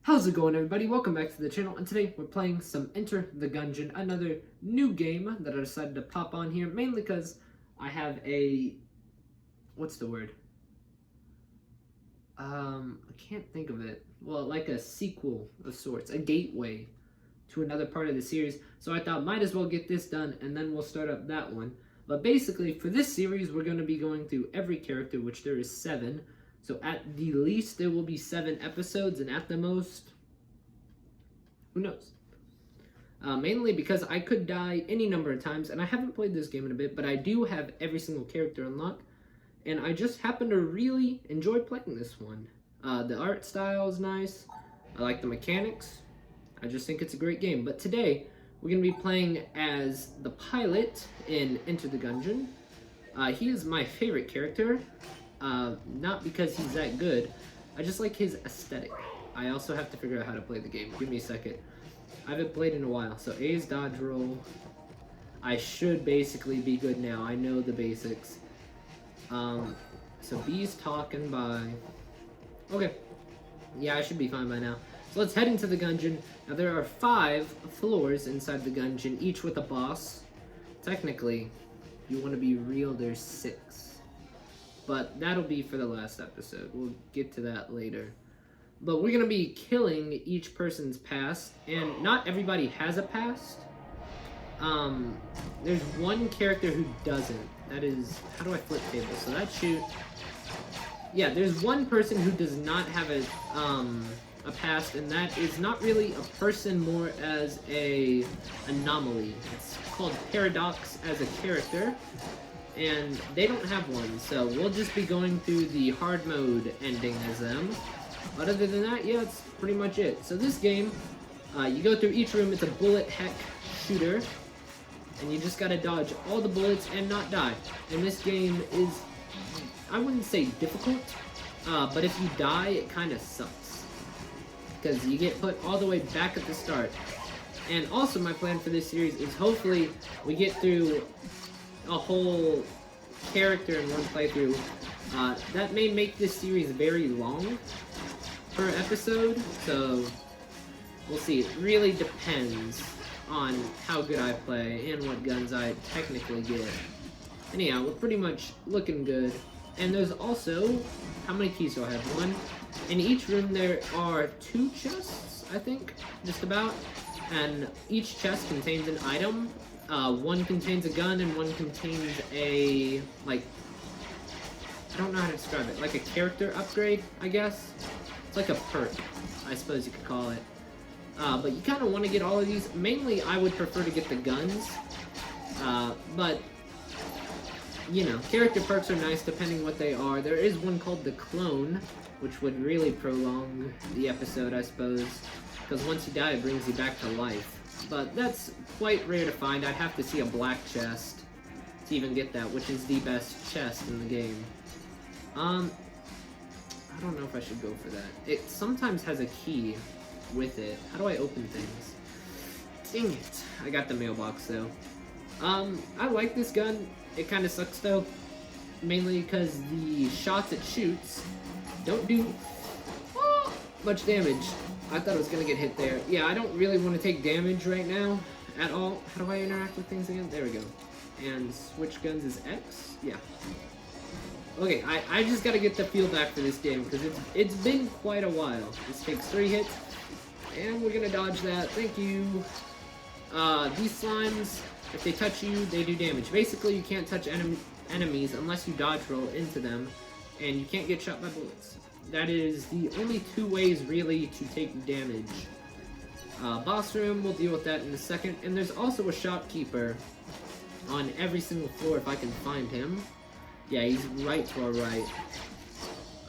How's it going, everybody? Welcome back to the channel, and today we're playing some Enter the Gungeon, another new game that I decided to pop on here, mainly because I have a... what's the word? I can't think of it. Well, like a sequel of sorts, a gateway to another part of the series, so I thought might as well get this done, and then we'll start up that one. But basically, for this series, we're going to be going through every character, which there is 7. So at the least, there will be 7 episodes, and at the most, who knows? Mainly because I could die any number of times, and I haven't played this game in a bit, but I do have every single character unlocked, and I just happen to really enjoy playing this one. The art style is nice. I like the mechanics. I just think it's a great game. But today, we're going to be playing as the pilot in Enter the Gungeon. He is my favorite character. Not because he's that good, I just like his aesthetic. I also have to figure out how to play the game. Give me a second. I haven't played in a while. So A is dodge roll. I should basically be good now. I know the basics. So B's talking by. Okay. Yeah, I should be fine by now. So let's head into the Gungeon. Now there are 5 floors inside the Gungeon, each with a boss. Technically, if you want to be real, there's 6. But that'll be for the last episode. We'll get to that later. But we're going to be killing each person's past, and not everybody has a past. There's one character who doesn't. That is, how do I flip tables? So that shoot. Yeah, there's one person who does not have a past, and that is not really a person, more as a anomaly. It's called Paradox as a character. And they don't have one, so we'll just be going through the hard mode ending as them. But other than that, yeah, that's pretty much it. So this game, you go through each room, it's a bullet heck shooter, and you just gotta dodge all the bullets and not die. And this game is, I wouldn't say difficult, but if you die, it kind of sucks. Because you get put all the way back at the start. And also my plan for this series is hopefully we get through a whole character in one playthrough. That may make this series very long per episode, so we'll see. It really depends on how good I play and what guns I technically get. Anyhow, we're pretty much looking good. And there's also, how many keys do I have? 1. In each room there are 2 chests, I think, just about. And each chest contains an item. One contains a gun and one contains a, like, I don't know how to describe it, like a character upgrade, I guess. It's like a perk, I suppose you could call it. But you kind of want to get all of these. Mainly, I would prefer to get the guns. But, you know, character perks are nice depending what they are. There is one called the Clone, which would really prolong the episode, I suppose. Because once you die, it brings you back to life. But that's quite rare to find. I'd have to see a black chest to even get that, which is the best chest in the game. I don't know if I should go for that. It sometimes has a key with it. How do I open things? Dang it. I got the mailbox, though. I like this gun. It kind of sucks, though. Mainly because the shots it shoots don't do much damage. I thought I was going to get hit there. Yeah, I don't really want to take damage right now at all. How do I interact with things again? There we go. And switch guns is X? Yeah. Okay, I just got to get the feel back for this game because it's been quite a while. This takes 3 hits, and we're going to dodge that. Thank you. These slimes, if they touch you, they do damage. Basically, you can't touch enemies unless you dodge roll into them, and you can't get shot by bullets. That is the only 2 ways, really, to take damage. Boss room, we'll deal with that in a second. And there's also a shopkeeper on every single floor if I can find him. Yeah, he's right to our right.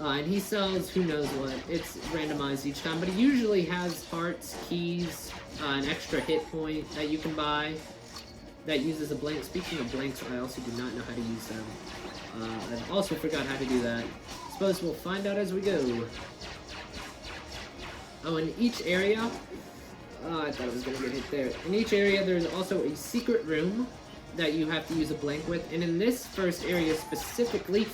And he sells who knows what. It's randomized each time. But he usually has hearts, keys, an extra hit point that you can buy that uses a blank. Speaking of blanks, I also do not know how to use them. I also forgot how to do that. Suppose we'll find out as we go. Oh, in each area, I thought I was gonna get hit there. In each area, there's also a secret room that you have to use a blank with, and in this first area specifically,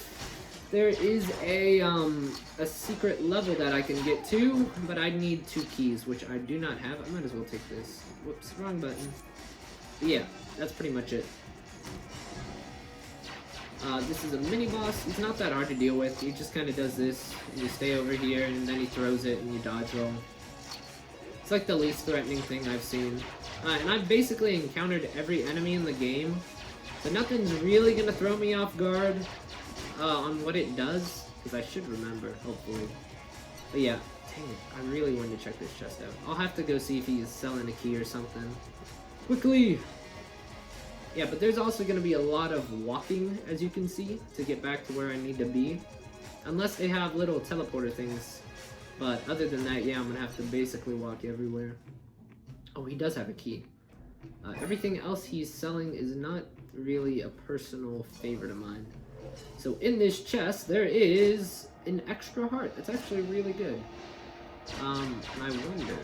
there is a secret level that I can get to, but I need 2 keys, which I do not have. I might as well take this. Whoops, wrong button. But yeah, that's pretty much it. This is a mini boss. He's not that hard to deal with. He just kind of does this, and you stay over here, and then he throws it, and you dodge roll. It's like the least threatening thing I've seen. And I've basically encountered every enemy in the game, so nothing's really gonna throw me off guard on what it does, because I should remember, hopefully. But yeah, dang it, I really wanted to check this chest out. I'll have to go see if he's selling a key or something. Quickly! Yeah, but there's also going to be a lot of walking, as you can see, to get back to where I need to be. Unless they have little teleporter things. But other than that, yeah, I'm going to have to basically walk everywhere. Oh, he does have a key. Everything else he's selling is not really a personal favorite of mine. So in this chest, there is an extra heart. It's actually really good. And I wonder...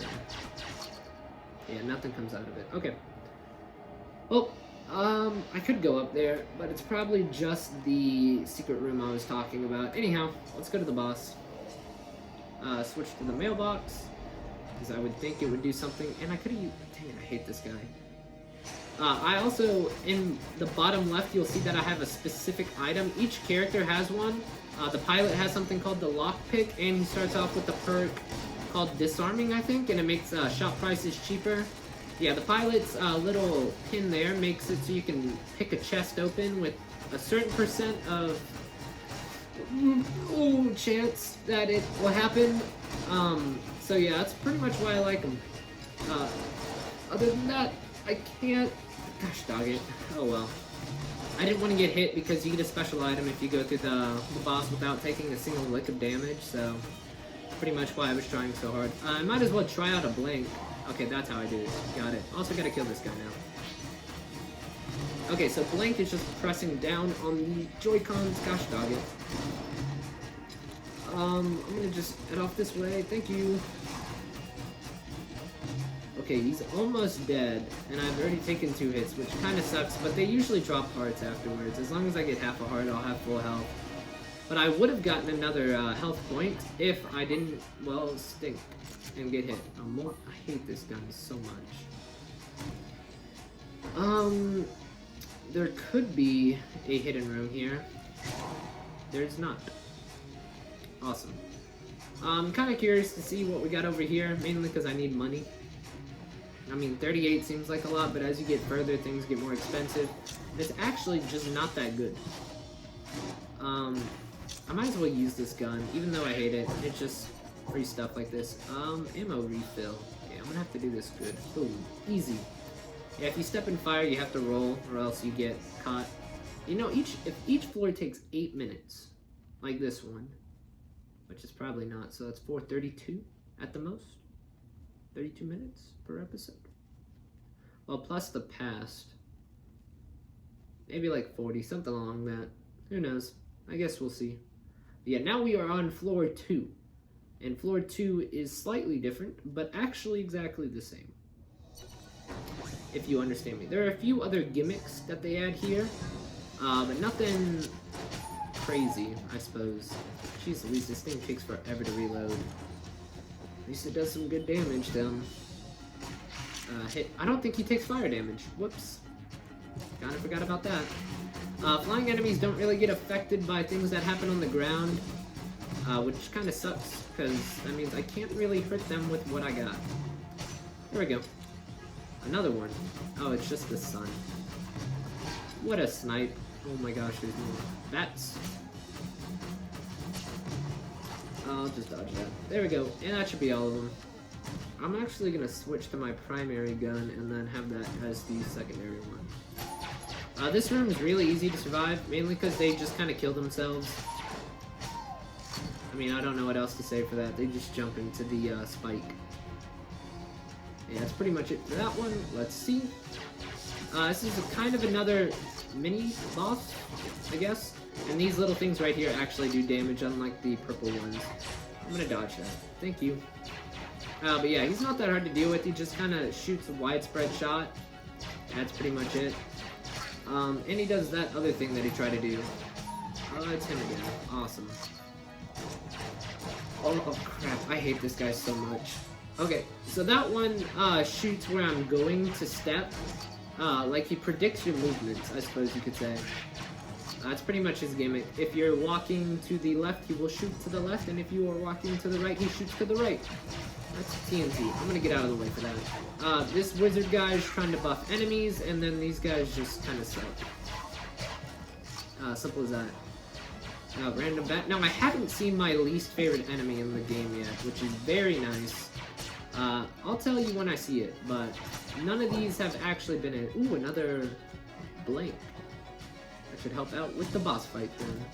Yeah, nothing comes out of it. Okay. Well... I could go up there, but it's probably just the secret room I was talking about. Anyhow, let's go to the boss. Switch to the mailbox, because I would think it would do something, and I could have used... Dang it, I hate this guy. I also, in the bottom left, you'll see that I have a specific item. Each character has one. The pilot has something called the lockpick, and he starts off with the perk called disarming, I think, and it makes shop prices cheaper. Yeah, the pilot's little pin there makes it so you can pick a chest open with a certain percent of chance that it will happen. So yeah, that's pretty much why I like them. Other than that, I can't... Gosh dog it. Oh well. I didn't want to get hit because you get a special item if you go through the boss without taking a single lick of damage, so pretty much why I was trying so hard. I might as well try out a blink. Okay, that's how I do it. Got it. Also gotta kill this guy now. Okay, so blank is just pressing down on the Joy-Cons. Gosh dog it. I'm gonna just head off this way. Thank you. Okay, he's almost dead, and I've already taken 2 hits, which kind of sucks, but they usually drop hearts afterwards. As long as I get half a heart, I'll have full health. But I would have gotten another health point if I didn't, well, stink and get hit. I hate this gun so much. There could be a hidden room here. There's not. Awesome. I'm kind of curious to see what we got over here, mainly because I need money. I mean, 38 seems like a lot, but as you get further, things get more expensive. It's actually just not that good. I might as well use this gun, even though I hate it. It's just free stuff like this. Ammo refill. Okay, I'm gonna have to do this good. Boom. Easy. Yeah, if you step in fire, you have to roll, or else you get caught. You know, if each floor takes 8 minutes, like this one, which is probably not, so that's 432 at the most. 32 minutes per episode. Well, plus the past. Maybe like 40, something along that. Who knows? I guess we'll see. But yeah, now we are on floor 2. And floor 2 is slightly different, but actually exactly the same. If you understand me. There are a few other gimmicks that they add here, but nothing crazy, I suppose. Jeez Louise, this thing takes forever to reload. At least it does some good damage, though. Hit. I don't think he takes fire damage. Whoops. Kinda forgot about that. Flying enemies don't really get affected by things that happen on the ground, which kind of sucks, because that means I can't really hurt them with what I got. There we go. Another one. Oh, it's just the sun. What a snipe. Oh my gosh, there's more. Bats. I'll just dodge that. There we go. And that should be all of them. I'm actually going to switch to my primary gun and then have that as the secondary one. This room is really easy to survive, mainly because they just kind of kill themselves. I mean, I don't know what else to say for that. They just jump into the spike. Yeah, that's pretty much it for that one. Let's see. This is kind of another mini boss, I guess. And these little things right here actually do damage, unlike the purple ones. I'm gonna dodge that. Thank you. But yeah, he's not that hard to deal with. He just kind of shoots a widespread shot. That's pretty much it. And he does that other thing that he tried to do. Oh, it's him again. Awesome. Oh crap, I hate this guy so much. Okay, so that one shoots where I'm going to step. Like he predicts your movements, I suppose you could say. That's pretty much his gimmick. If you're walking to the left, he will shoot to the left, and if you are walking to the right, he shoots to the right. That's TNT. I'm gonna get out of the way for that. This wizard guy is trying to buff enemies, and then these guys just kind of suck. Simple as that. Random bat. Now, I haven't seen my least favorite enemy in the game yet, which is very nice. I'll tell you when I see it, but none of these have actually been in. Ooh, another blank. That should help out with the boss fight then.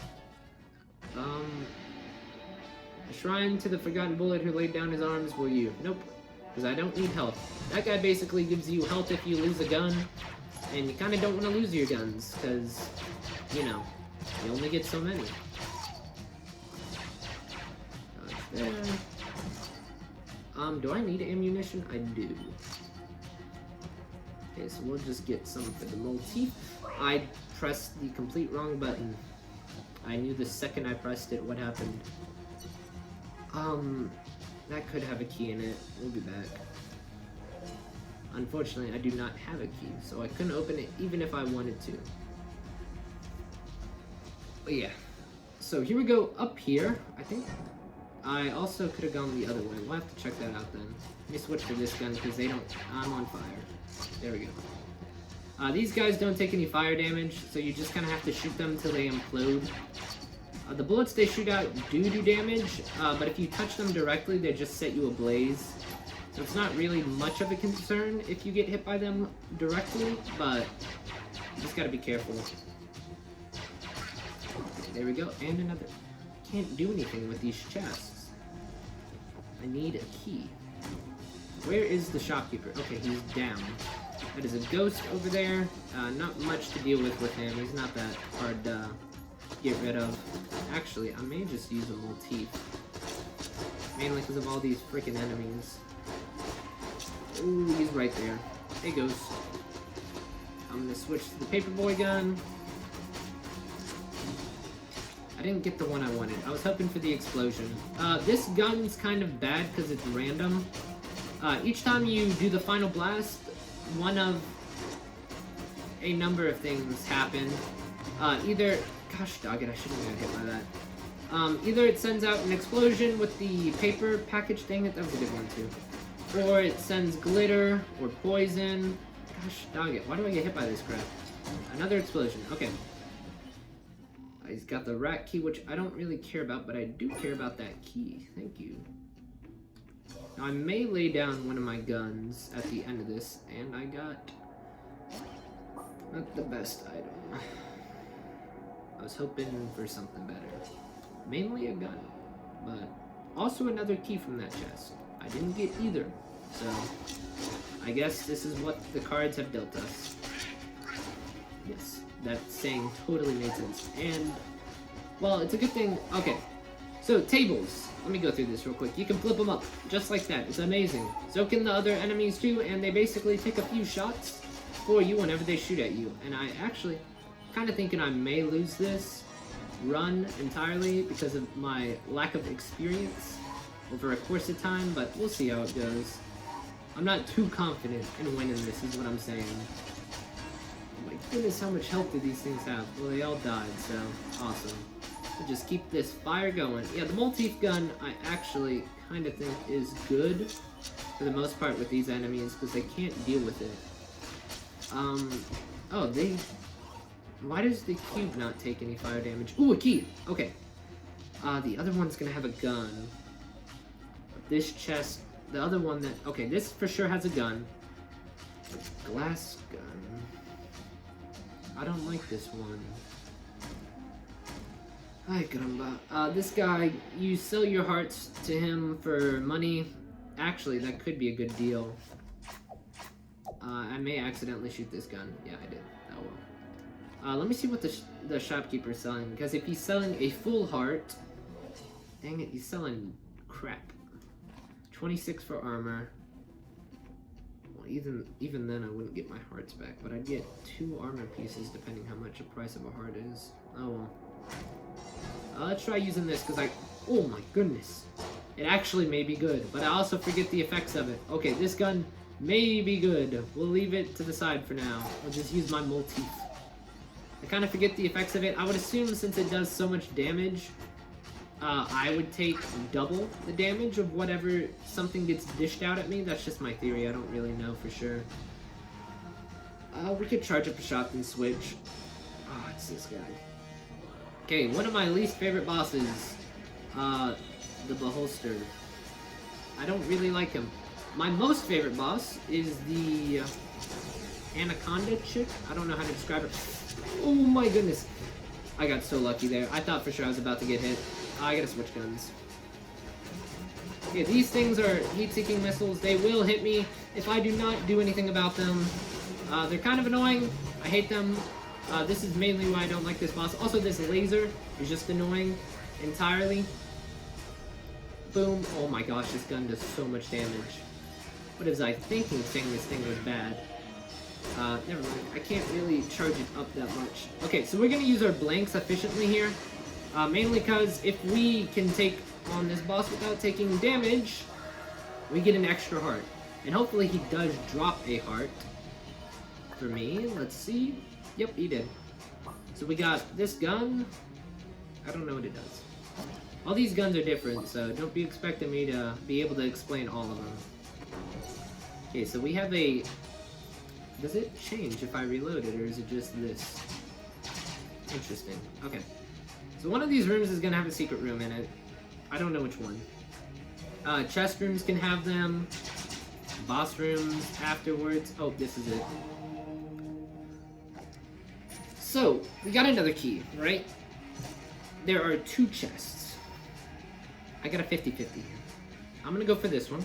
A shrine to the forgotten bullet who laid down his arms. Will you? Nope, because I don't need health. That guy basically gives you health if you lose a gun, and you kind of don't want to lose your guns, because, you know, you only get so many. There. Do I need ammunition? I do. Okay, so we'll just get some for the motif. I pressed the complete wrong button. I knew the second I pressed it what happened. That could have a key in it. We'll be back. Unfortunately, I do not have a key, so I couldn't open it even if I wanted to. But yeah. So here we go up here, I think. I also could have gone the other way. We'll have to check that out then. Let me switch to this gun because they don't... I'm on fire. There we go. These guys don't take any fire damage, so you just kind of have to shoot them until they implode. The bullets they shoot out do damage, but if you touch them directly, they just set you ablaze. So it's not really much of a concern if you get hit by them directly, but you just gotta be careful. There we go, and another. Can't do anything with these chests. I need a key. Where is the shopkeeper? Okay, he's down. That is a ghost over there. Not much to deal with him. He's not that hard to get rid of. Actually, I may just use a motif. Mainly because of all these freaking enemies. Ooh, he's right there. Hey, ghost. I'm gonna switch to the paperboy gun. I didn't get the one I wanted. I was hoping for the explosion. This gun's kind of bad because it's random. Each time you do the final blast, one of a number of things happen. Either... Gosh dog it, I shouldn't have got hit by that. Either it sends out an explosion with the paper package. Dang it, that was a good one too. Or it sends glitter or poison. Gosh dog it, why do I get hit by this crap? Another explosion. Okay. He's got the rat key, which I don't really care about, but I do care about that key. Thank you. Now, I may lay down one of my guns at the end of this, and I got not the best item. I was hoping for something better. Mainly a gun, but also another key from that chest. I didn't get either, so I guess this is what the cards have dealt us. Yes. That saying totally made sense. And, well, it's a good thing. Okay, so tables. Let me go through this real quick. You can flip them up, just like that. It's amazing. So can the other enemies too, and they basically take a few shots for you whenever they shoot at you. And I actually kind of thinking I may lose this run entirely because of my lack of experience over a course of time, but we'll see how it goes. I'm not too confident in winning this, is what I'm saying. My goodness, how much health do these things have? Well, they all died, so awesome. So just keep this fire going. Yeah, the motif gun I actually kind of think is good for the most part with these enemies because they can't deal with it. Oh, why does the cube not take any fire damage? Ooh, a key! Okay. The other one's gonna have a gun. This chest, the other one that, okay, this for sure has a gun. Glass gun. I don't like this one. Ay, caramba. This guy, you sell your hearts to him for money. Actually, that could be a good deal. I may accidentally shoot this gun. Yeah, I did. Oh well. Let me see what the shopkeeper is selling. Because if he's selling a full heart... Dang it, he's selling crap. 26 for armor. Even then I wouldn't get my hearts back, but I'd get 2 armor pieces depending how much the price of a heart is. Oh well. Let's try using this, because oh my goodness. It actually may be good, but I also forget the effects of it. Okay, this gun may be good. We'll leave it to the side for now. I'll just use my multi. I kind of forget the effects of it. I would assume since it does so much damage, I would take double the damage of whatever something gets dished out at me. That's just my theory. I don't really know for sure. We could charge up a shot and switch. Oh, it's this guy. Okay, one of my least favorite bosses. The Beholster. I don't really like him. My most favorite boss is the Anaconda chick. I don't know how to describe her. Oh my goodness. I got so lucky there. I thought for sure I was about to get hit. I gotta switch guns. Okay, these things are heat-seeking missiles. They will hit me if I do not do anything about them. They're kind of annoying. I hate them. This is mainly why I don't like this boss. Also, this laser is just annoying entirely. Boom. Oh my gosh, this gun does so much damage. What was I thinking saying this thing was bad? Never mind. I can't really charge it up that much. Okay, so we're gonna use our blanks efficiently here. Mainly because if we can take on this boss without taking damage, we get an extra heart. And hopefully he does drop a heart for me. Let's see. Yep, he did. So we got this gun. I don't know what it does. All these guns are different, so don't be expecting me to be able to explain all of them. Okay, so we have a... Does it change if I reload it, or is it just this? Interesting. Okay. So one of these rooms is going to have a secret room in it. I don't know which one. Chest rooms can have them. Boss rooms afterwards. Oh, this is it. So, we got another key, right? There are 2 chests. I got a 50-50 here. I'm gonna go for this one.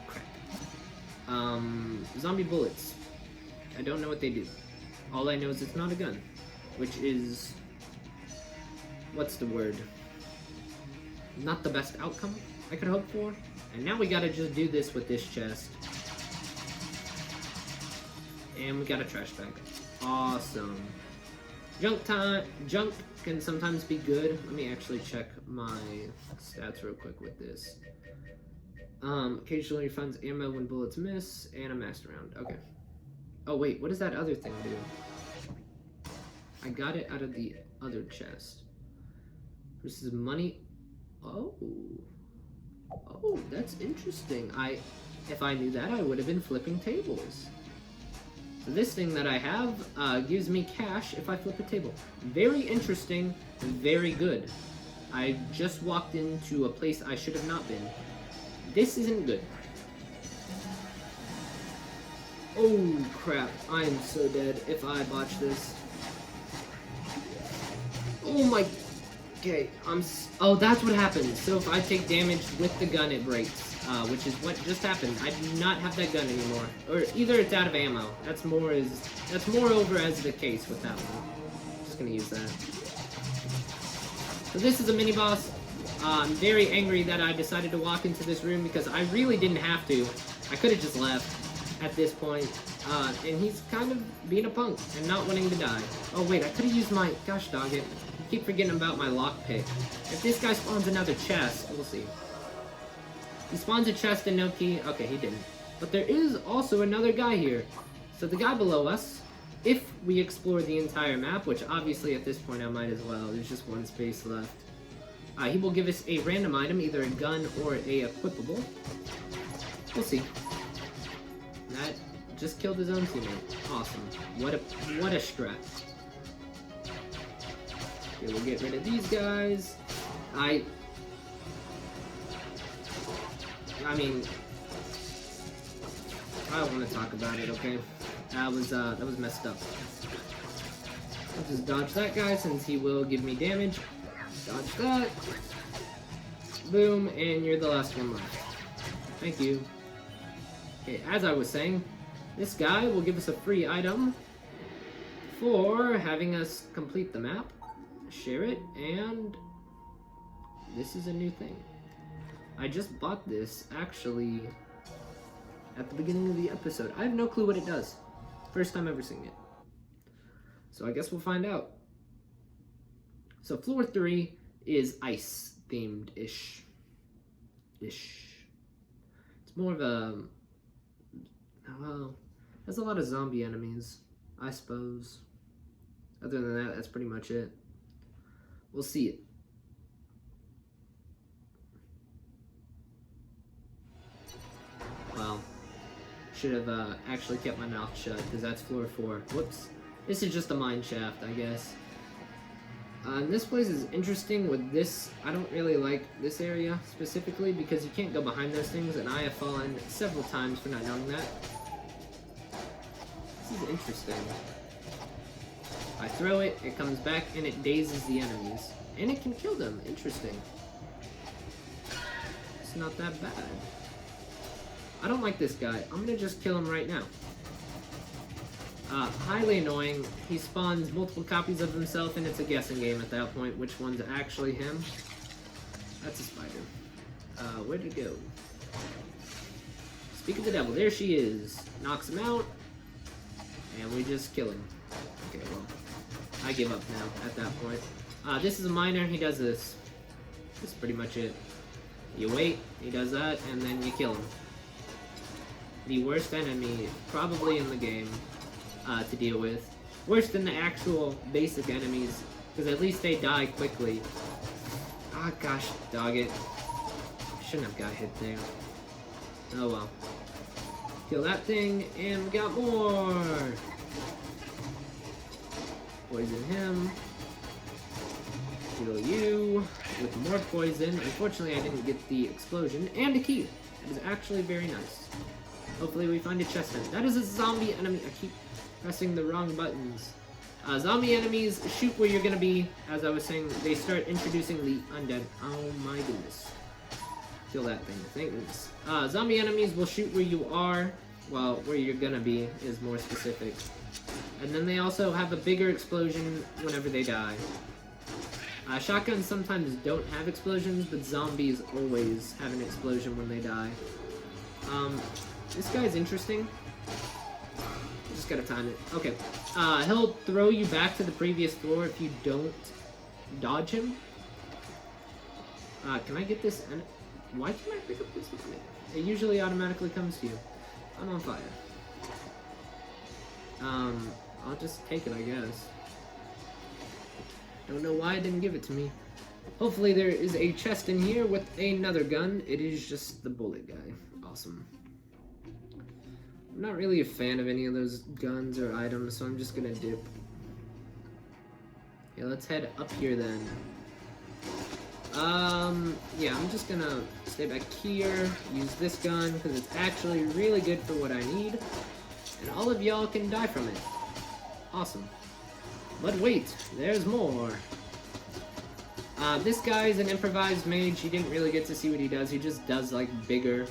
Crap. Zombie bullets. I don't know what they do. All I know is it's not a gun. Which is... What's the word? Not the best outcome I could hope for. And now we gotta just do this with this chest. And we got a trash bag. Awesome. Junk time. Junk can sometimes be good. Let me actually check my stats real quick with this. Occasionally finds ammo when bullets miss, and a master round. Okay. Oh wait, what does that other thing do? I got it out of the other chest. This is money. Oh. Oh, that's interesting. If I knew that, I would have been flipping tables. So this thing that I have gives me cash if I flip a table. Very interesting, very good. I just walked into a place I should have not been. This isn't good. Oh crap, I am so dead if I botch this. Oh my... Okay, oh, that's what happens. So if I take damage with the gun, it breaks. Which is what just happened. I do not have that gun anymore. Or either it's out of ammo. That's moreover as the case with that one. Just gonna use that. So this is a mini boss. I'm very angry that I decided to walk into this room because I really didn't have to. I could have just left at this point. And he's kind of being a punk and not wanting to die. Oh wait, I could have used my... Gosh dog it. I keep forgetting about my lockpick. If this guy spawns another chest, we'll see. He spawns a chest and no key. Okay, he didn't. But there is also another guy here. So the guy below us, if we explore the entire map, which obviously at this point I might as well, there's just one space left. He will give us a random item, either a gun or a equipable. We'll see. That just killed his own teammate. Awesome. What a strat. Okay, we'll get rid of these guys. I mean, I don't want to talk about it, okay? That was messed up. I'll just dodge that guy since he will give me damage. Dodge that. Boom, and you're the last one left. Thank you. Okay, as I was saying, this guy will give us a free item for having us complete the map, share it, and this is a new thing. I just bought this, actually, at the beginning of the episode. I have no clue what it does. First time ever seeing it. So I guess we'll find out. So floor 3 is ice themed ish. It's more of a, well, there's a lot of zombie enemies, I suppose. Other than that, that's pretty much it. We'll see it. Well, should have actually kept my mouth shut, because that's floor 4. Whoops. This is just a mine shaft, I guess. And this place is interesting with this. I don't really like this area specifically because you can't go behind those things, and I have fallen several times for not knowing that. This is interesting. I throw it, it comes back, and it dazes the enemies. And it can kill them. Interesting. It's not that bad. I don't like this guy. I'm gonna just kill him right now. Highly annoying. He spawns multiple copies of himself, and it's a guessing game at that point, which one's actually him. That's a spider. Where'd it go? Speak of the devil, there she is. Knocks him out, and we just kill him. Okay, well, I give up now at that point. This is a miner, he does this. That's pretty much it. You wait, he does that, and then you kill him. The worst enemy probably in the game to deal with. Worse than the actual basic enemies, because at least they die quickly. Ah, gosh, dog it. Shouldn't have got hit there. Oh well. Kill that thing, and we got more! Poison him. Kill you with more poison. Unfortunately, I didn't get the explosion. And a key. That is actually very nice. Hopefully we find a chest in it. That is a zombie enemy. I keep pressing the wrong buttons. Zombie enemies shoot where you're gonna be. As I was saying, they start introducing the undead. Oh my goodness. Kill that thing. Thank goodness. Zombie enemies will shoot where you are. Well, where you're gonna be is more specific. And then they also have a bigger explosion whenever they die. Shotguns sometimes don't have explosions, but zombies always have an explosion when they die. This guy's interesting. Just gotta time it. Okay. He'll throw you back to the previous floor if you don't dodge him. Can I get this? Why can't I pick up this one? It usually automatically comes to you. I'm on fire. I'll just take it, I guess. Don't know why it didn't give it to me. Hopefully there is a chest in here with another gun. It is just the bullet guy. Awesome. I'm not really a fan of any of those guns or items, so I'm just gonna dip. Yeah, let's head up here then. Yeah, I'm just gonna stay back here, use this gun, because it's actually really good for what I need, and all of y'all can die from it. Awesome. But wait, there's more. This guy's an improvised mage. You didn't really get to see what he does. He just does, like, bigger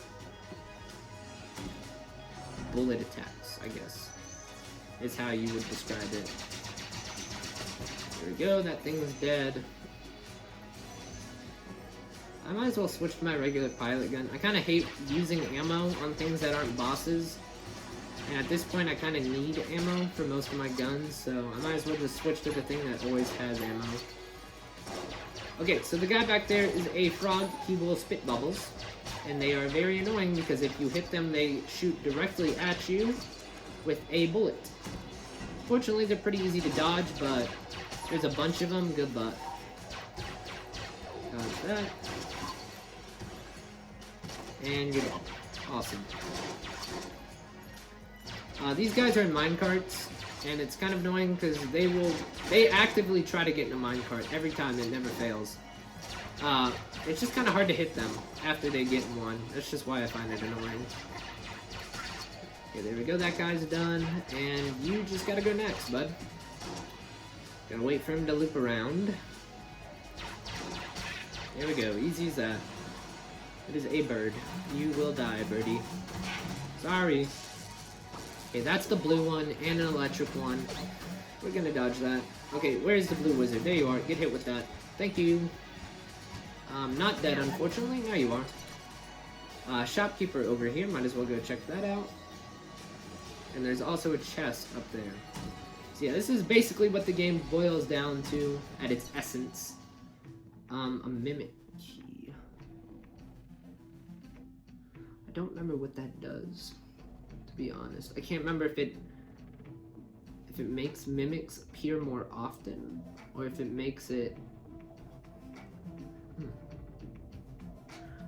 bullet attacks, I guess, is how you would describe it. There we go, that thing's dead. I might as well switch to my regular pilot gun. I kind of hate using ammo on things that aren't bosses. And at this point, I kind of need ammo for most of my guns, so I might as well just switch to the thing that always has ammo. Okay, so the guy back there is a frog. He will spit bubbles, and they are very annoying because if you hit them, they shoot directly at you with a bullet. Fortunately, they're pretty easy to dodge, but there's a bunch of them. Good luck. Dodge that. And you're dead. Awesome. These guys are in minecarts, and it's kind of annoying because they actively try to get in a minecart every time. It never fails. It's just kind of hard to hit them after they get in one. That's just why I find it annoying. Okay, there we go. That guy's done, and you just gotta go next, bud. Gotta wait for him to loop around. There we go. Easy as that. It is a bird. You will die, birdie. Sorry. Okay, that's the blue one and an electric one. We're gonna dodge that. Okay, where's the blue wizard? There you are. Get hit with that. Thank you. Not dead, unfortunately. Now you are. Shopkeeper over here. Might as well go check that out. And there's also a chest up there. So yeah, this is basically what the game boils down to at its essence. A mimic key. I don't remember what that does, to be honest. I can't remember if it makes mimics appear more often, or if it makes it...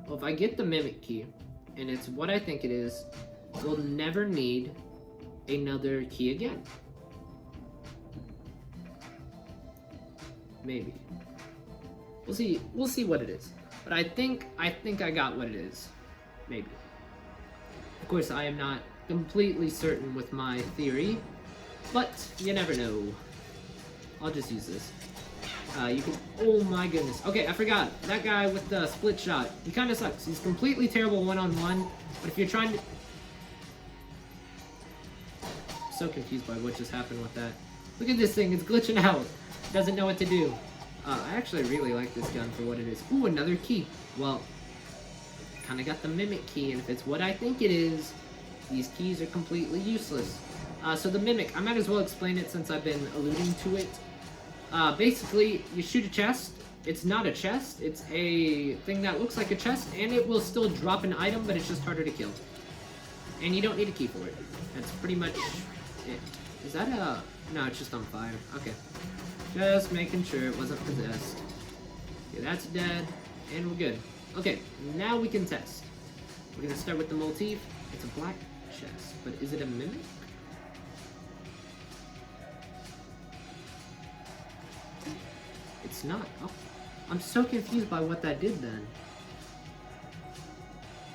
Well, if I get the mimic key, and it's what I think it is, we'll never need another key again. Maybe. We'll see what it is. But I think I got what it is. Maybe. Of course, I am not completely certain with my theory, but you never know. I'll just use this. You can... Oh my goodness. Okay, I forgot. That guy with the split shot. He kind of sucks. He's completely terrible one-on-one, but if you're trying to... I'm so confused by what just happened with that. Look at this thing. It's glitching out. Doesn't know what to do. I actually really like this gun for what it is. Ooh, another key. Well, kind of got the mimic key, and if it's what I think it is, these keys are completely useless. So the mimic, I might as well explain it since I've been alluding to it. Basically, you shoot a chest. It's not a chest. It's a thing that looks like a chest, and it will still drop an item, but it's just harder to kill. And you don't need a key for it. That's pretty much it. Is that a... No, it's just on fire. Okay. Just making sure it wasn't possessed. Okay, that's dead, and we're good. Okay, now we can test. We're gonna start with the motif. It's a black chest, but is it a mimic? It's not. Oh, I'm so confused by what that did then.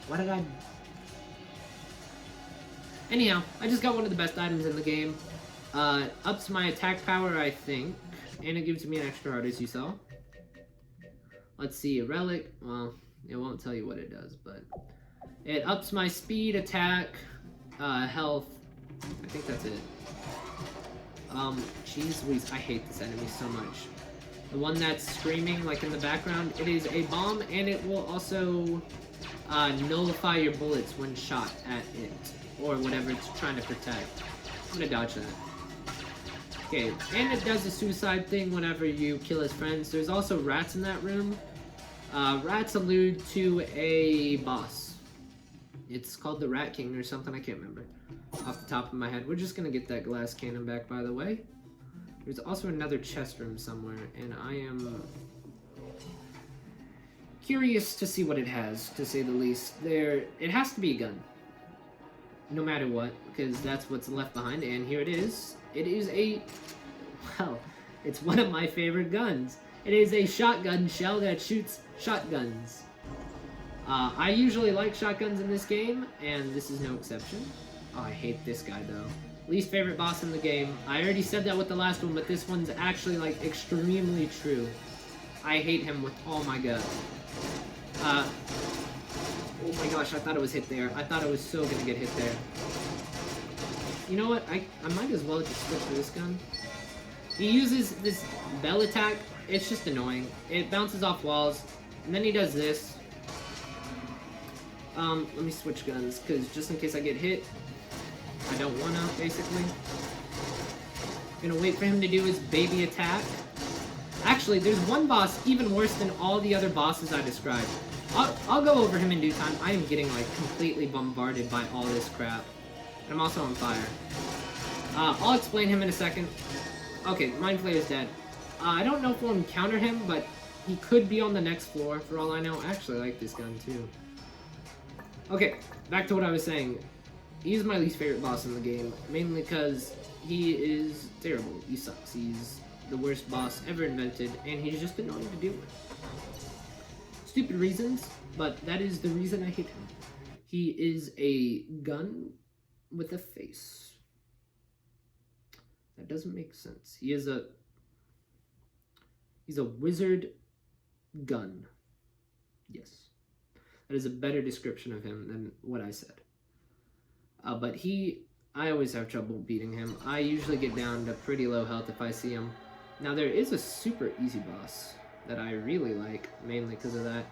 Why did I... Anyhow, I just got one of the best items in the game. Ups my attack power, I think. And it gives me an extra heart, as you saw. Let's see, a relic. Well, it won't tell you what it does, but... It ups my speed, attack, health. I think that's it. Jeez Louise, I hate this enemy so much. The one that's screaming, like, in the background, it is a bomb, and it will also nullify your bullets when shot at it, or whatever it's trying to protect. I'm gonna dodge that. Okay, and it does the suicide thing whenever you kill his friends. There's also rats in that room. Rats allude to a boss. It's called the Rat King or something, I can't remember. Off the top of my head. We're just gonna get that glass cannon back, by the way. There's also another chest room somewhere, and I am curious to see what it has, to say the least. It has to be a gun. No matter what, because that's what's left behind, and here it is. It is a... Well, it's one of my favorite guns. It is a shotgun shell that shoots shotguns. I usually like shotguns in this game, and this is no exception. Oh, I hate this guy, though. Least favorite boss in the game. I already said that with the last one, but this one's actually, like, extremely true. I hate him with all my gut. Oh my gosh, I thought it was hit there. I thought I was so gonna get hit there. You know what? I might as well just switch to this gun. He uses this bell attack. It's just annoying. It bounces off walls, and then he does this. Let me switch guns, because just in case I get hit, I don't wanna, basically. Gonna wait for him to do his baby attack. Actually, there's one boss even worse than all the other bosses I described. I'll go over him in due time. I am getting, like, completely bombarded by all this crap. And I'm also on fire. I'll explain him in a second. Okay, Mind Flayer's dead. I don't know if we'll encounter him, but he could be on the next floor, for all I know. I actually like this gun, too. Okay, back to what I was saying. He's my least favorite boss in the game, mainly because he is terrible. He sucks. He's the worst boss ever invented, and he's just annoying to deal with. Stupid reasons, but that is the reason I hate him. He is a gun with a face. That doesn't make sense. He's a wizard gun. Yes. That is a better description of him than what I said. But I always have trouble beating him. I usually get down to pretty low health if I see him. Now there is a super easy boss that I really like, mainly because of that.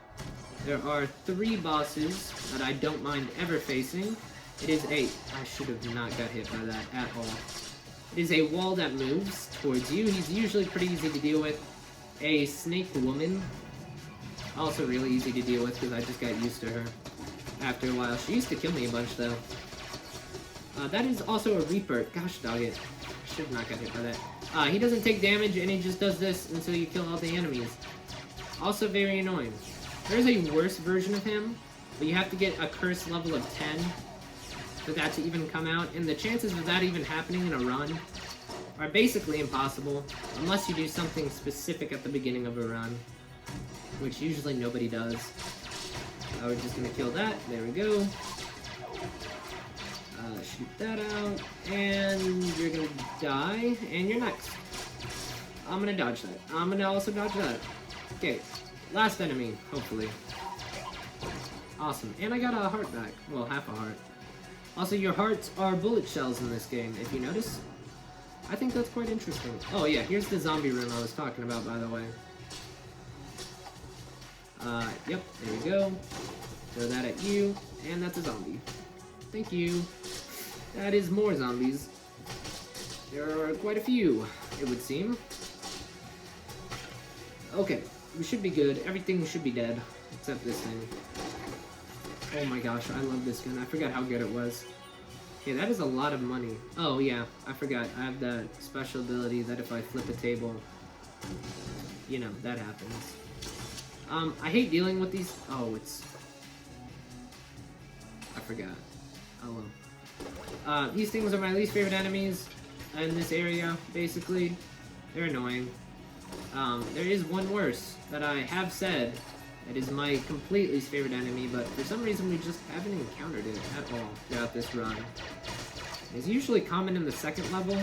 There are 3 bosses that I don't mind ever facing. It is 8. I should have not got hit by that at all. It is a wall that moves towards you. He's usually pretty easy to deal with. A snake woman. Also really easy to deal with because I just got used to her after a while. She used to kill me a bunch though. That is also a Reaper. Gosh dog it. I should have not got hit by that. He doesn't take damage and he just does this until you kill all the enemies. Also very annoying. There's a worse version of him, but you have to get a curse level of 10 for that to even come out, and the chances of that even happening in a run are basically impossible, unless you do something specific at the beginning of a run, which usually nobody does. We're just gonna kill that. There we go. Shoot that out, and you're gonna die, and you're next. I'm gonna dodge that. I'm gonna also dodge that. Okay, last enemy, hopefully. Awesome, and I got a heart back. Well, half a heart. Also, your hearts are bullet shells in this game, if you notice. I think that's quite interesting. Oh yeah, here's the zombie room I was talking about, by the way. Yep, there you go. Throw that at you, and that's a zombie. Thank you. That is more zombies. There are quite a few, it would seem. Okay, we should be good. Everything should be dead, except this thing. Oh my gosh, I love this gun. I forgot how good it was. Okay, that is a lot of money. Oh yeah, I forgot. I have that special ability that if I flip a table, you know, that happens. I hate dealing with these. Oh, it's... I forgot. Oh well. These things are my least favorite enemies in this area, basically. They're annoying. There is one worse that I have said that is my complete least favorite enemy, but for some reason we just haven't encountered it at all throughout this run. It's usually common in the second level,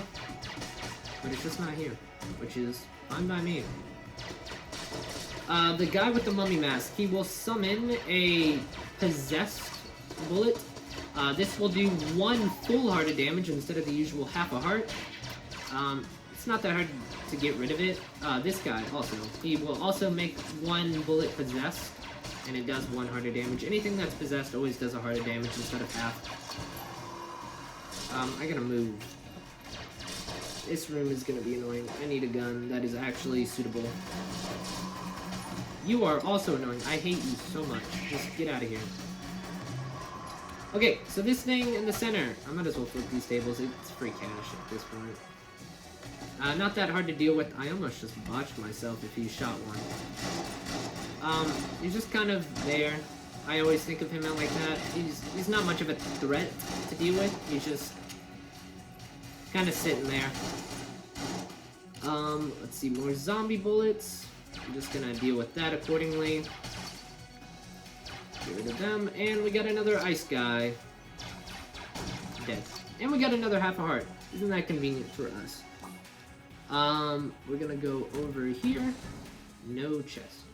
but it's just not here, which is fine by me. The guy with the mummy mask, he will summon a possessed bullet. This will do 1 full heart of damage instead of the usual half a heart. It's not that hard to get rid of it. This guy also, he will also make 1 bullet possessed, and it does 1 heart of damage. Anything that's possessed always does a heart of damage instead of half. I gotta move. This room is gonna be annoying. I need a gun that is actually suitable. You are also annoying. I hate you so much. Just get out of here. Okay, so this thing in the center, I might as well flip these tables. It's free cash at this point. Not that hard to deal with. I almost just botched myself if he shot one. He's just kind of there. I always think of him like that. He's not much of a threat to deal with. He's just kind of sitting there. Let's see, more zombie bullets. I'm just gonna deal with that accordingly. Get rid of them, and we got another ice guy. Dead. And we got another half a heart. Isn't that convenient for us? We're gonna go over here. No chest.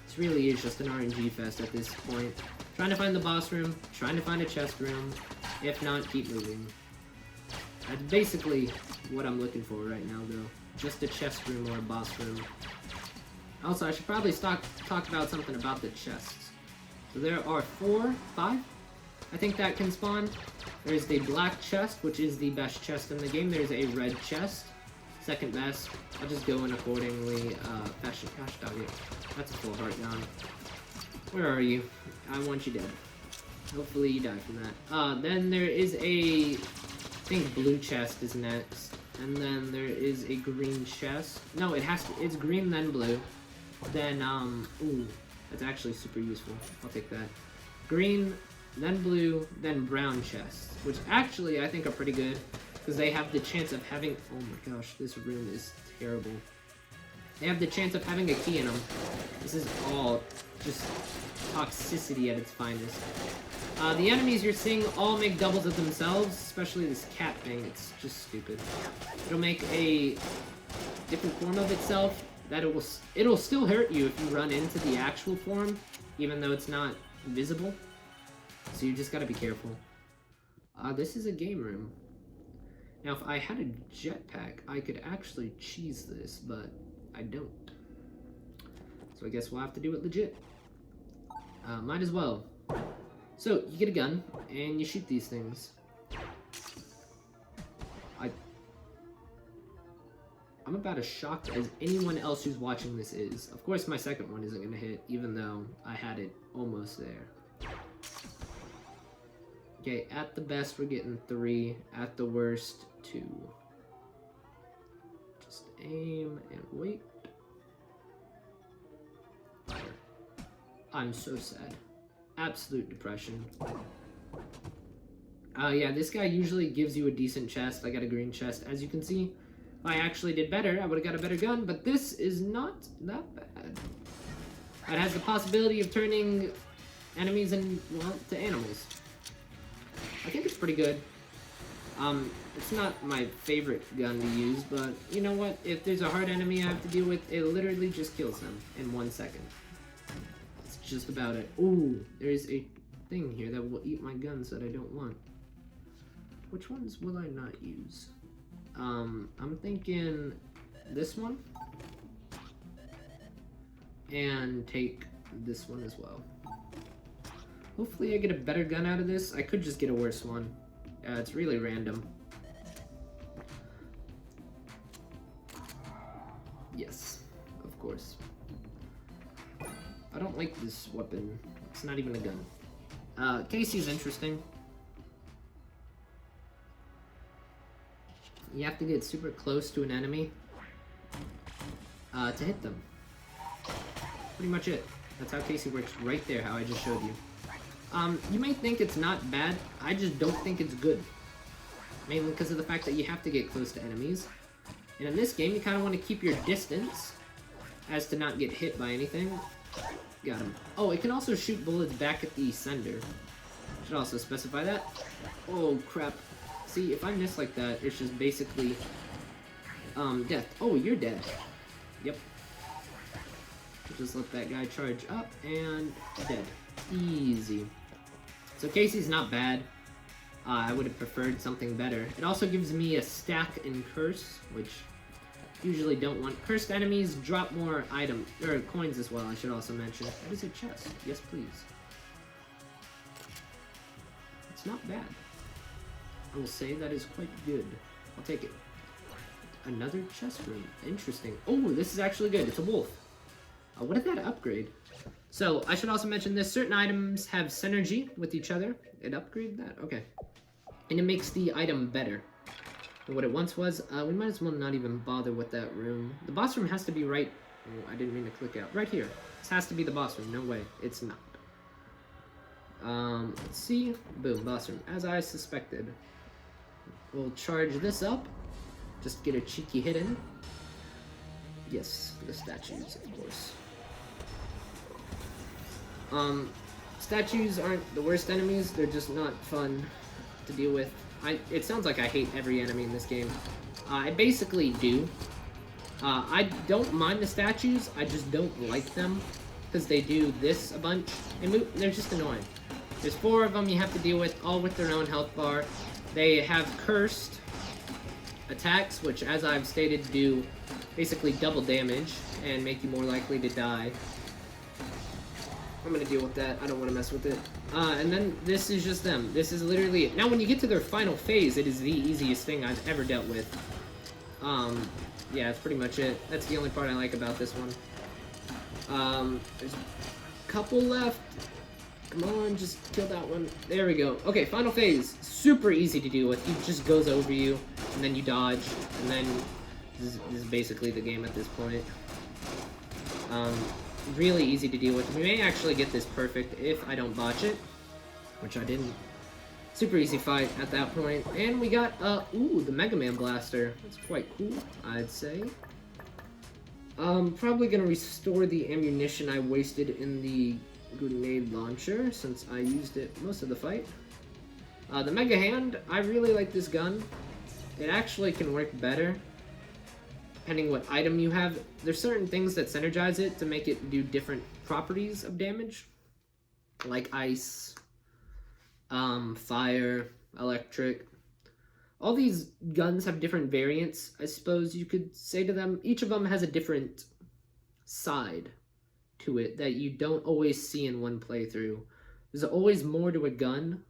This really is just an RNG fest at this point. Trying to find the boss room, trying to find a chest room. If not, keep moving. That's basically what I'm looking for right now, though. Just a chest room or a boss room. Also, I should probably talk about something about the chests. So there are 4, 5, I think that can spawn. There's the black chest, which is the best chest in the game. There's a red chest, second best. I'll just go in accordingly. Fashion, gosh dog it. That's a full heart down. Where are you? I want you dead. Hopefully you die from that. Then there is a, I think blue chest is next. And then there is a green chest. No, it's green then blue. Then, ooh, that's actually super useful. I'll take that. Green, then blue, then brown chests. Which actually I think are pretty good. Because they have the chance of having, oh my gosh, this room is terrible. They have the chance of having a key in them. This is all just toxicity at its finest. The enemies you're seeing all make doubles of themselves, especially this cat thing. It's just stupid. It'll make a different form of itself that it'll still hurt you if you run into the actual form, even though it's not visible. So you just gotta be careful. This is a game room. Now, if I had a jetpack, I could actually cheese this, but I don't. So I guess we'll have to do it legit. Might as well. So, you get a gun, and you shoot these things. I'm about as shocked as anyone else who's watching this is. Of course, my second one isn't going to hit, even though I had it almost there. Okay, at the best, we're getting 3. At the worst, 2. Just aim and wait. Fire. I'm so sad. Absolute depression. Yeah, this guy usually gives you a decent chest. I got a green chest, as you can see. If I actually did better, I would have got a better gun, but this is not that bad. It has the possibility of turning enemies to animals. I think it's pretty good. It's not my favorite gun to use, but you know what? If there's a hard enemy I have to deal with, it literally just kills them in 1 second. It's just about it. Ooh, there's a thing here that will eat my guns that I don't want. Which ones will I not use? I'm thinking this one. And take this one as well. Hopefully I get a better gun out of this. I could just get a worse one. It's really random. Yes, of course. I don't like this weapon. It's not even a gun. Casey's interesting. You have to get super close to an enemy to hit them. Pretty much it. That's how Casey works right there, how I just showed you. You may think it's not bad. I just don't think it's good. Mainly because of the fact that you have to get close to enemies. And in this game, you kind of want to keep your distance as to not get hit by anything. Got him. Oh, it can also shoot bullets back at the sender. Should also specify that. Oh, crap. See, if I miss like that, it's just basically death. Oh, you're dead. Yep. Just let that guy charge up and dead. Easy. So Casey's not bad. I would have preferred something better. It also gives me a stack and curse, which usually don't want. Cursed enemies drop more items, or coins as well, I should also mention. That is a chest. Yes, please. It's not bad. I will say that is quite good. I'll take it. Another chest room. Interesting. Oh, this is actually good. It's a wolf. What did that upgrade? So, I should also mention this. Certain items have synergy with each other. It upgraded that? Okay. And it makes the item better than what it once was. We might as well not even bother with that room. The boss room has to be right... Oh, I didn't mean to click out. Right here. This has to be the boss room. No way. It's not. Let's see. Boom, boss room. As I suspected. We'll charge this up. Just get a cheeky hit in. Yes, the statues, of course. Statues aren't the worst enemies. They're just not fun to deal with. It sounds like I hate every enemy in this game. I basically do. I don't mind the statues. I just don't like them because they do this a bunch. They're just annoying. There's 4 of them you have to deal with, all with their own health bar. They have cursed attacks, which, as I've stated, do basically double damage and make you more likely to die. I'm gonna deal with that. I don't want to mess with it. And then this is just them. This is literally it. Now, when you get to their final phase, it is the easiest thing I've ever dealt with. Yeah, that's pretty much it. That's the only part I like about this one. There's a couple left. Come on, just kill that one. There we go. Okay, final phase. Super easy to deal with. He just goes over you, and then you dodge, and then this is basically the game at this point. Really easy to deal with. We may actually get this perfect if I don't botch it, which I didn't. Super easy fight at that point. And we got, ooh, the Mega Man Blaster. That's quite cool, I'd say. Probably gonna restore the ammunition I wasted in the grenade launcher, since I used it most of the fight. The Mega Hand, I really like this gun. It actually can work better depending what item you have. There's certain things that synergize it to make it do different properties of damage, like ice, fire, electric. All these guns have different variants, I suppose you could say to them. Each of them has a different side to it that you don't always see in one playthrough. There's always more to a gun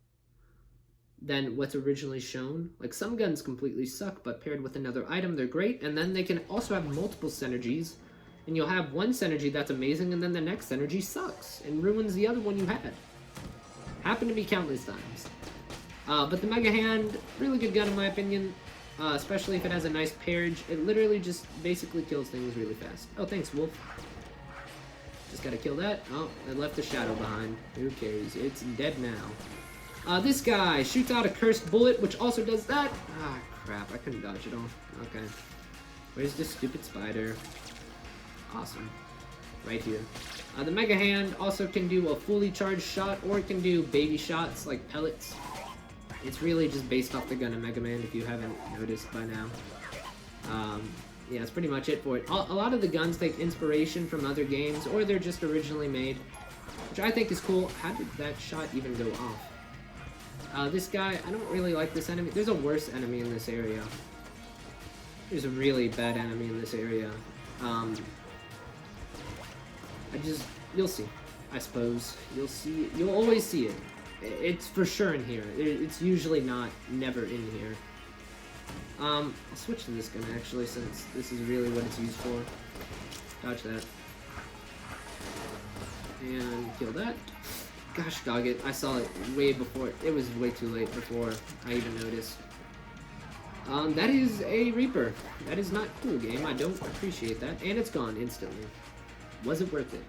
than what's originally shown. Like, some guns completely suck, but paired with another item, they're great. And then they can also have multiple synergies, and you'll have one synergy that's amazing, and then the next synergy sucks and ruins the other one you had. Happened to me countless times. But the Mega Hand, really good gun in my opinion, especially if it has a nice pairage. It literally just basically kills things really fast. Oh, thanks, Wolf. Just gotta kill that. Oh, it left a shadow behind. Who cares? It's dead now. This guy shoots out a cursed bullet, which also does that. Ah, crap. I couldn't dodge it all. Okay. Where's this stupid spider? Awesome. Right here. The Mega Hand also can do a fully charged shot, or it can do baby shots like pellets. It's really just based off the gun in Mega Man, if you haven't noticed by now. Yeah, that's pretty much it for it. A lot of the guns take inspiration from other games, or they're just originally made, which I think is cool. How did that shot even go off? This guy, I don't really like this enemy. There's a worse enemy in this area. There's a really bad enemy in this area. You'll see, I suppose. You'll see, you'll always see it. It's for sure in here. It's usually never in here. I'll switch to this gun actually, since this is really what it's used for. Dodge that. And kill that. Gosh dog it, I saw it way before. It was way too late before I even noticed. That is a Reaper. That is not cool, game. I don't appreciate that. And it's gone instantly. Was it worth it?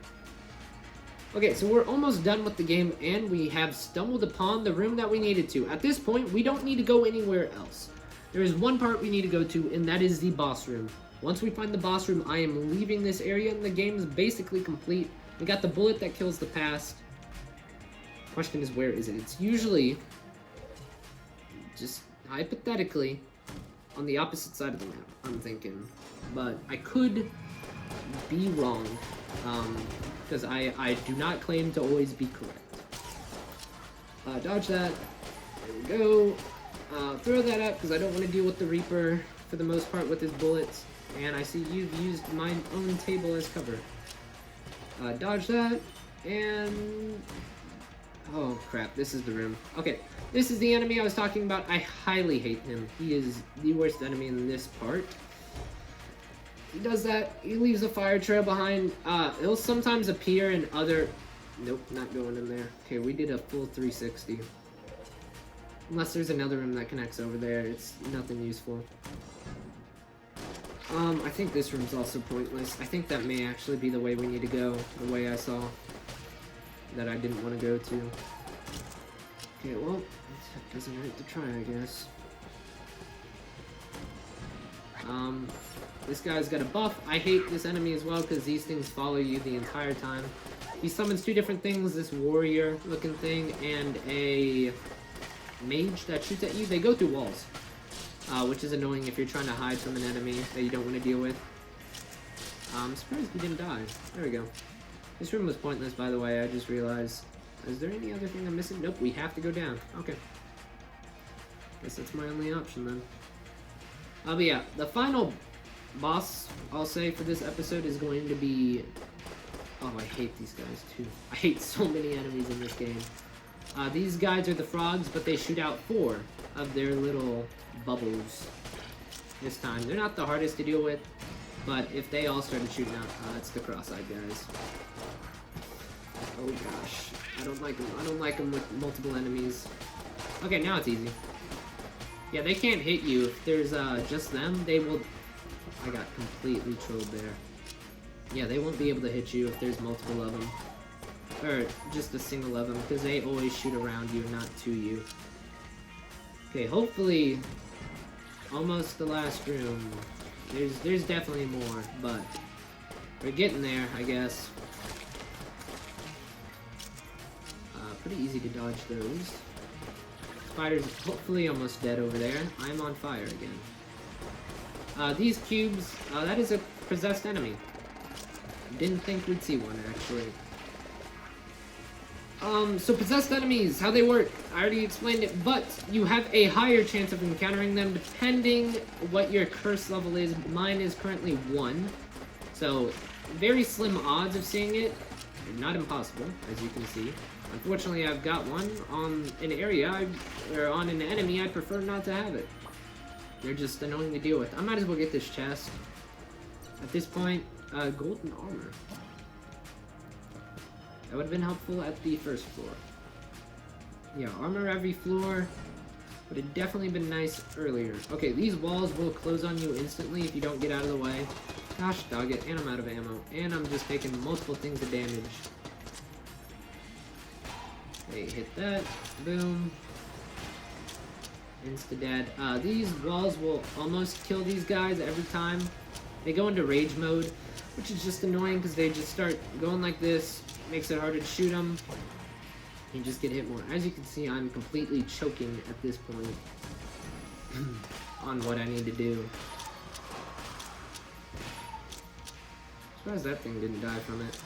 Okay, so we're almost done with the game, and we have stumbled upon the room that we needed to. At this point, we don't need to go anywhere else. There is one part we need to go to, and that is the boss room. Once we find the boss room, I am leaving this area, and the game is basically complete. We got the bullet that kills the past. Question is, where is it? It's usually, just hypothetically, on the opposite side of the map, I'm thinking. But I could be wrong, because I do not claim to always be correct. Dodge that. There we go. Throw that up, because I don't want to deal with the Reaper, for the most part, with his bullets. And I see you've used my own table as cover. Dodge that, and... oh crap, this is the room. Okay, this is the enemy I was talking about. I highly hate him. He is the worst enemy in this part. He does that, he leaves a fire trail behind. He'll sometimes appear in other... nope, not going in there. Okay, we did a full 360. Unless there's another room that connects over there, it's nothing useful. I think this room's also pointless. I think that may actually be the way we need to go, the way I saw that I didn't want to go to. Okay, well, it doesn't hurt to try, I guess. This guy's got a buff. I hate this enemy as well, because these things follow you the entire time. He summons two different things, this warrior-looking thing, and a mage that shoots at you. They go through walls, which is annoying if you're trying to hide from an enemy that you don't want to deal with. I'm surprised he didn't die. There we go. This room was pointless, by the way, I just realized. Is there any other thing I'm missing? Nope, we have to go down. Okay. Guess that's my only option, then. But yeah, the final boss, I'll say, for this episode is going to be... oh, I hate these guys, too. I hate so many enemies in this game. These guys are the frogs, but they shoot out 4 of their little bubbles this time. They're not the hardest to deal with, but if they all started shooting out, it's the cross-eyed guys. Oh gosh, I don't like them. I don't like them with multiple enemies. Okay, now it's easy. Yeah, they can't hit you. If there's just them, they will... I got completely trolled there. Yeah, they won't be able to hit you if there's multiple of them. Or just a single of them, because they always shoot around you, not to you. Okay, hopefully, almost the last room. There's definitely more, but we're getting there, I guess. Pretty easy to dodge those. Spider's hopefully almost dead over there. I'm on fire again. These cubes, that is a possessed enemy. Didn't think we'd see one, actually. So possessed enemies, how they work, I already explained it, but you have a higher chance of encountering them depending what your curse level is. Mine is currently 1, so very slim odds of seeing it, not impossible, as you can see. Unfortunately, I've got one on an area, or on an enemy I prefer not to have it. They're just annoying to deal with. I might as well get this chest. At this point, golden armor. That would have been helpful at the first floor. Yeah, armor every floor would have definitely been nice earlier. Okay, these walls will close on you instantly if you don't get out of the way. Gosh dog it, and I'm out of ammo. And I'm just taking multiple things of damage. Okay, hit that. Boom. Insta-dead. These walls will almost kill these guys every time. They go into rage mode, which is just annoying because they just start going like this. Makes it harder to shoot them. You just get hit more. As you can see, I'm completely choking at this point on what I need to do. Surprised that thing didn't die from it.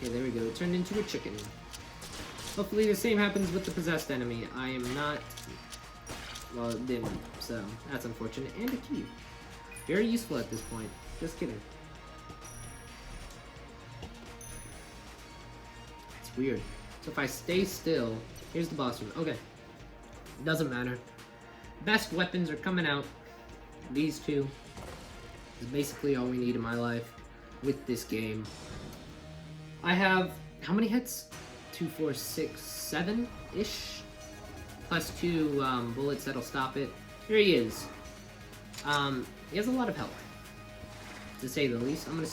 Okay, there we go. It turned into a chicken. Hopefully the same happens with the possessed enemy. I am not... Well, it didn't, so that's unfortunate. And a key. Very useful at this point. Just kidding. It's weird. So if I stay still... Here's the boss room. Okay. Doesn't matter. Best weapons are coming out. These two is basically all we need in my life with this game. I have... How many hits? 2, 4, 6, 7-ish? Plus 2 bullets that'll stop it. Here he is. He has a lot of health, to say the least. I'm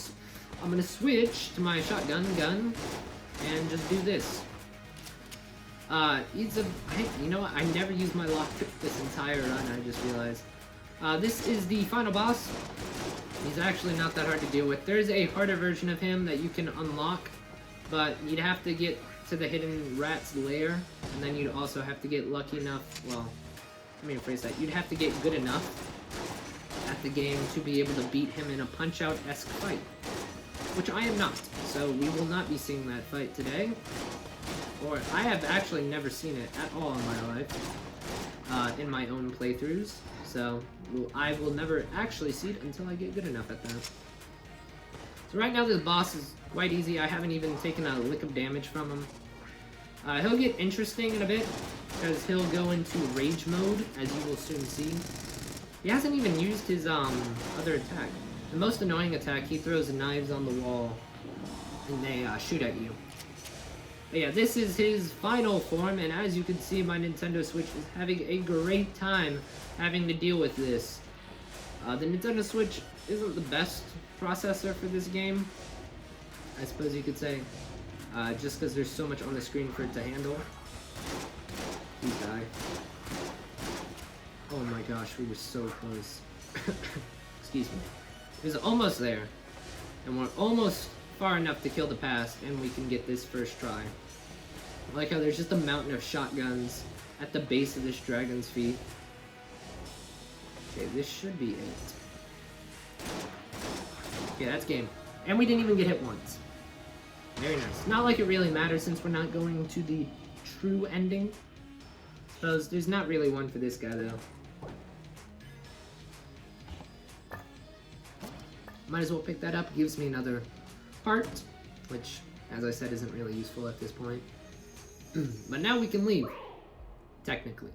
gonna switch to my shotgun gun and just do this. You know what? I never used my lockpick this entire run. I just realized. This is the final boss. He's actually not that hard to deal with. There's a harder version of him that you can unlock, but you'd have to get to the hidden rat's lair, and then you'd also have to get lucky enough, well, let me rephrase that, you'd have to get good enough at the game to be able to beat him in a Punch-Out-esque fight, which I am not, so we will not be seeing that fight today, or I have actually never seen it at all in my life, in my own playthroughs, so I will never actually see it until I get good enough at that. So right now this boss is quite easy. I haven't even taken a lick of damage from him. He'll get interesting in a bit, because he'll go into rage mode, as you will soon see. He hasn't even used his other attack. The most annoying attack, he throws knives on the wall, and they shoot at you. But yeah, this is his final form, and as you can see, my Nintendo Switch is having a great time having to deal with this. The Nintendo Switch isn't the best processor for this game, I suppose you could say, just because there's so much on the screen for it to handle. Please die. Oh my gosh, we were so close. Excuse me. It was almost there, and we're almost far enough to kill the past, and we can get this first try. I like how there's just a mountain of shotguns at the base of this dragon's feet. Okay, this should be it. Okay, that's game. And we didn't even get hit once. Very nice. Not like it really matters since we're not going to the true ending. Suppose there's not really one for this guy though. Might as well pick that up. It gives me another heart, which, as I said, isn't really useful at this point. But now we can leave. Technically.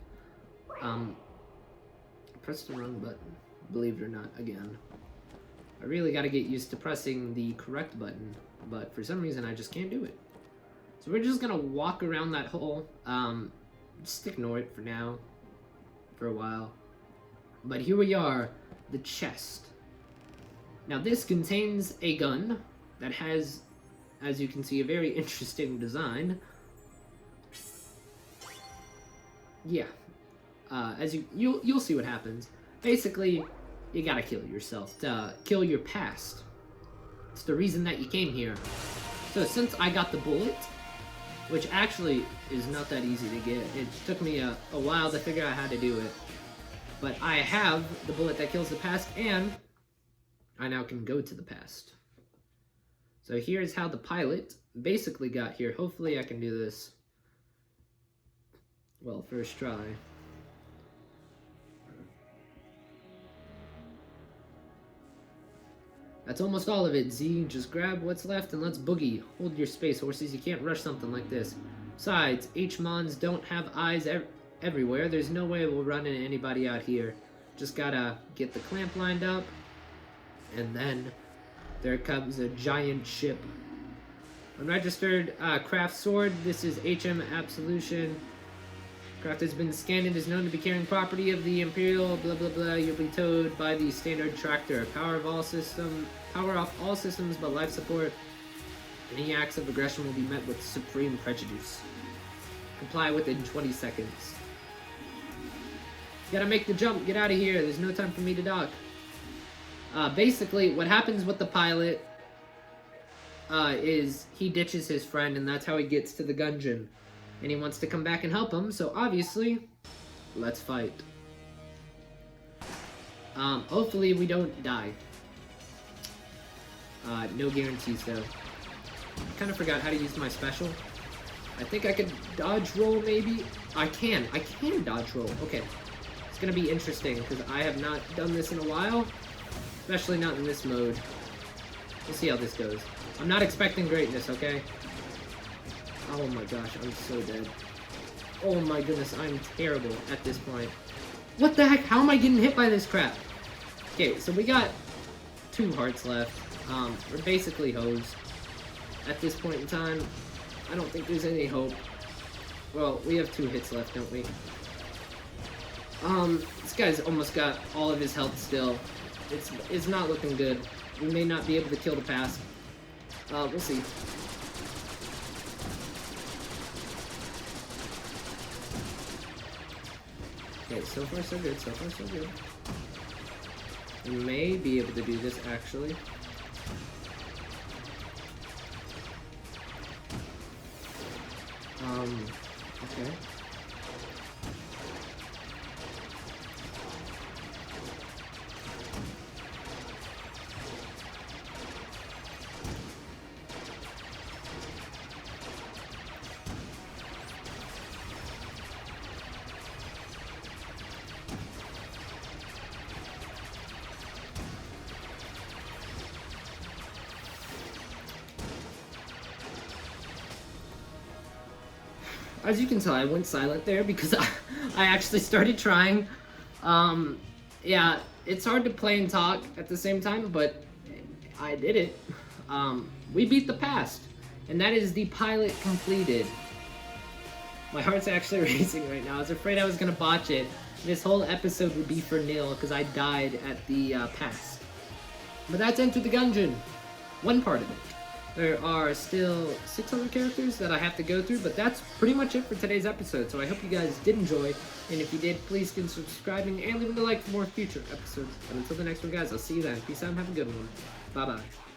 Press the wrong button. Believe it or not, again. I really gotta get used to pressing the correct button, but for some reason I just can't do it. So we're just gonna walk around that hole, just ignore it for now, for a while. But here we are, the chest. Now this contains a gun that has, as you can see, a very interesting design. Yeah, as you'll see what happens. Basically, you gotta kill yourself to kill your past. It's the reason that you came here. So since I got the bullet, which actually is not that easy to get, it took me a while to figure out how to do it. But I have the bullet that kills the past, and I now can go to the past. So here's how the pilot basically got here. Hopefully I can do this. Well, first try. That's almost all of it, Z. Just grab what's left and let's boogie. Hold your space, horses. You can't rush something like this. Besides, H-Mons don't have eyes everywhere. There's no way we'll run into anybody out here. Just gotta get the clamp lined up. And then there comes a giant ship. Unregistered craft sword. This is HM Absolution. Craft has been scanned and is known to be carrying property of the Imperial, blah blah blah. You'll be towed by the standard tractor. Power off all systems but life support. Any acts of aggression will be met with supreme prejudice. Comply within 20 seconds. Gotta make the jump, get out of here. There's no time for me to dock. Basically, what happens with the pilot is he ditches his friend, and that's how he gets to the Gungeon. And he wants to come back and help him, so obviously, let's fight. Hopefully we don't die. No guarantees, though. I kind of forgot how to use my special. I think I could dodge roll, maybe? I can dodge roll. Okay. It's gonna be interesting, because I have not done this in a while. Especially not in this mode. We'll see how this goes. I'm not expecting greatness, okay? Oh my gosh, I'm so dead. Oh my goodness, I'm terrible at this point. What the heck? How am I getting hit by this crap? Okay, so we got 2 hearts left. We're basically hosed. At this point in time, I don't think there's any hope. Well, we have 2 hits left, don't we? This guy's almost got all of his health still. It's not looking good. We may not be able to kill the pass. We'll see. Okay, so far so good, so far so good. We may be able to do this, actually. Okay. As you can tell, I went silent there because I actually started trying. Yeah, it's hard to play and talk at the same time, but I did it. We beat the past, and that is the pilot completed. My heart's actually racing right now. I was afraid I was gonna botch it. This whole episode would be for nil because I died at the past. But that's Enter the Gungeon. One part of it. There are still 600 characters that I have to go through, but that's pretty much it for today's episode. So I hope you guys did enjoy, and if you did, please consider subscribing and leaving a like for more future episodes. And until the next one, guys, I'll see you then. Peace out and have a good one. Bye-bye.